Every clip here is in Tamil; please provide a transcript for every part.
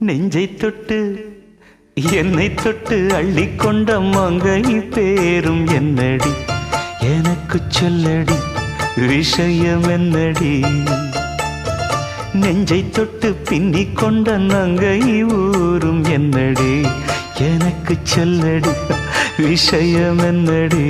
நெஞ்சை தொட்டு என்னை தொட்டு அள்ளிக்கொண்ட மங்கை பேரும் என்னடி எனக்கு சொல்லடி விஷயம் என்னடி நெஞ்சை தொட்டு பின்னிக் கொண்ட நங்கை ஊரும் என்னடி எனக்கு சொல்லடி விஷயம் என்னடி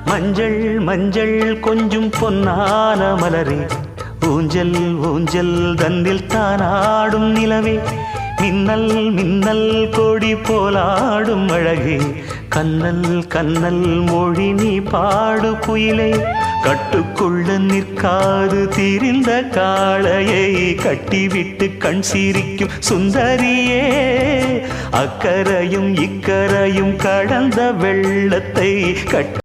மஞ்சள் மஞ்சள் கொஞ்சம் பொன்னான மலரே ஊஞ்சல் ஊஞ்சல் தன்னில் தானாடும் நிலவே மின்னல் மின்னல் கொடி போலாடும் அழகே கண்ணல் கண்ணல் மொழி நீ பாடு குயிலே கட்டுக்குள்ள நிற்காது தீரிந்த காளையை கட்டிவிட்டு கண் சிரிக்கும் சுந்தரியே அக்கரையும் இக்கரையும் கடந்த வெள்ளத்தை கட்டி